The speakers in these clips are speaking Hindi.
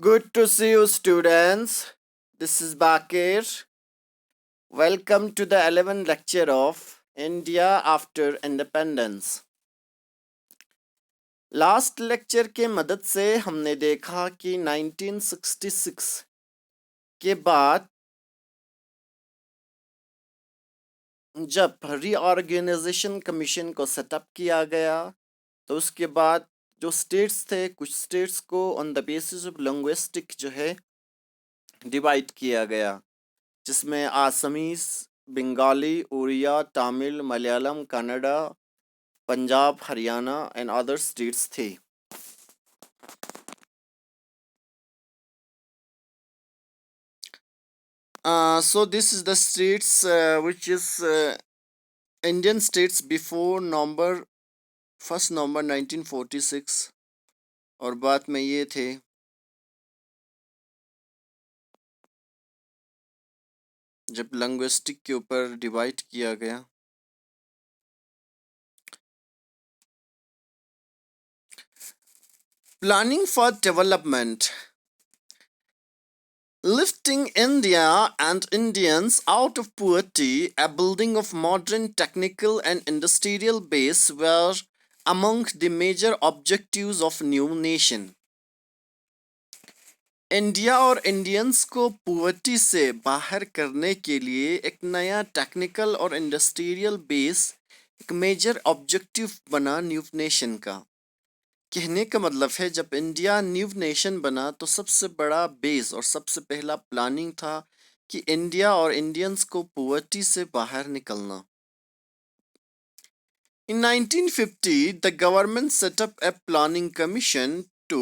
Good to see you, students. This is Bakir. Welcome to the 11th lecture of India after Independence. Last lecture के मदद से हमने देखा कि 1966 के बाद जब रीऑर्गेनाइजेशन कमीशन को सेटअप किया गया तो उसके बाद जो स्टेट्स थे कुछ स्टेट्स को on the basis of linguistic जो है डिवाइड किया गया जिसमें Assamese Bengali Oriya Tamil Malayalam Kannada Punjab Haryana and other states थे so this is the states which is Indian states before November 1st November 1946 और बाद में ये थे जब लिंग्विस्टिक के ऊपर डिवाइड किया गया planning for development Lifting India and Indians out of poverty, a building of modern technical and industrial base were among the major objectives of new nation. India और इंडियंस को पॉवर्टी से बाहर करने के लिए एक नया टेक्निकल और इंडस्ट्रियल बेस एक मेजर ऑब्जेक्टिव बना न्यू नेशन का। कहने का मतलब है जब इंडिया न्यू नेशन बना तो सबसे बड़ा बेस और सबसे पहला प्लानिंग था कि इंडिया और इंडियंस को पॉवर्टी से बाहर निकलना। In 1950, the government set up a planning commission to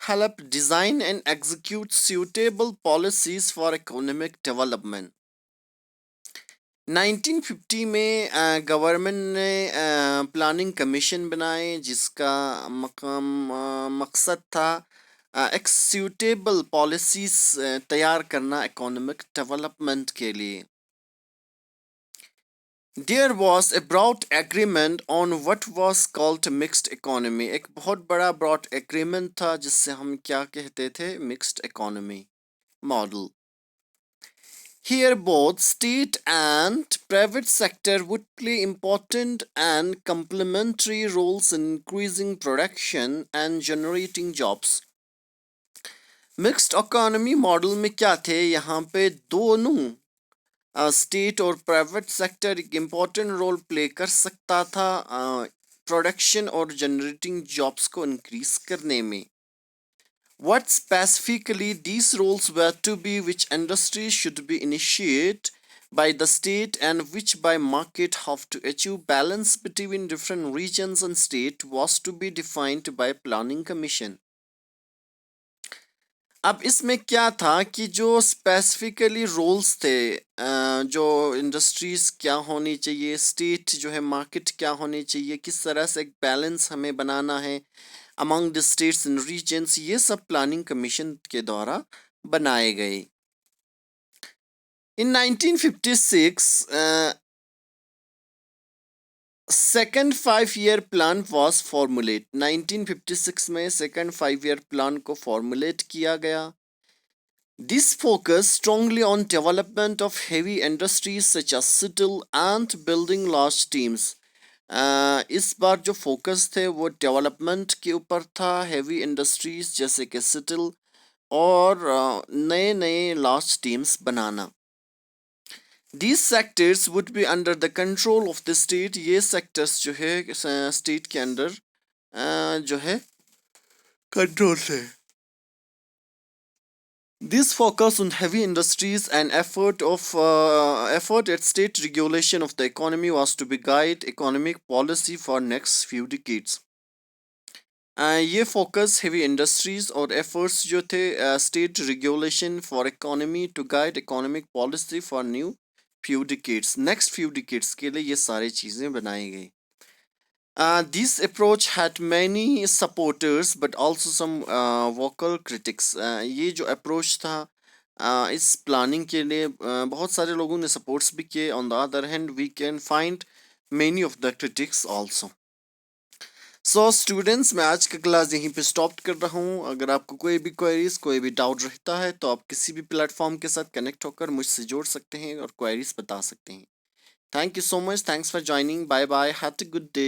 help design and execute suitable policies for economic development. 1950 में गवर्नमेंट ने प्लानिंग कमीशन बनाए जिसका मकसद था एक सूटेबल पॉलिसीज तैयार करना इकोनॉमिक डेवलपमेंट के लिए। There was a broad agreement on what was called mixed economy. एक बहुत बड़ा broad agreement था जिससे हम क्या कहते थे mixed economy model. Here both state and private sector would play important and complementary roles in increasing production and generating jobs. Mixed economy model में क्या थे यहाँ पे दोनों स्टेट और प्राइवेट सेक्टर एक इम्पॉर्टेंट रोल प्ले कर सकता था प्रोडक्शन और जनरेटिंग जॉब्स को इंक्रीज करने में। What specifically these roles were to be, which industries should be initiated by the state and which by market have to achieve balance between different regions and state was to be defined by planning commission. अब इसमें क्या था कि जो स्पेसिफिकली रोल्स थे जो इंडस्ट्रीज क्या होनी चाहिए स्टेट जो है मार्केट क्या होनी चाहिए किस तरह से एक बैलेंस हमें बनाना है among the states and regions ये सब प्लानिंग कमीशन के द्वारा बनाए गए। In 1956 second 5 year plan was formulate 1956 में सेकेंड 5 ईयर प्लान को फॉर्मुलेट किया गया। This focused strongly on development of heavy industries such as steel and building large teams. इस बार जो फोकस थे वो डेवलपमेंट के ऊपर था हेवी इंडस्ट्रीज जैसे कि स्टील और नए नए large teams banana. These sectors would be under the control of the state. ये sectors जो है स्टेट के अंदर जो है कंट्रोल थे। This focus on heavy industries and effort at state regulation of the economy was to be guide economic policy for next few decades. ये फोकस हेवी इंडस्ट्रीज और एफर्ट्स जो थे state regulation for economy to guide economic policy for new few decades next few decades के लिए ये सारी चीज़ें बनाई गई। This approach had many supporters but also some vocal critics. ये जो अप्रोच था इस प्लानिंग के लिए बहुत सारे लोगों ने सपोर्ट्स भी किए। On the other hand we can find many of the critics also. So students, मैं आज का क्लास यहीं पे स्टॉप कर रहा हूँ। अगर आपको कोई भी क्वेरीज, कोई भी डाउट रहता है तो आप किसी भी प्लेटफॉर्म के साथ कनेक्ट होकर मुझसे जोड़ सकते हैं और क्वेरीज बता सकते हैं। Thank you so much, thanks for joining, bye bye, have a good day.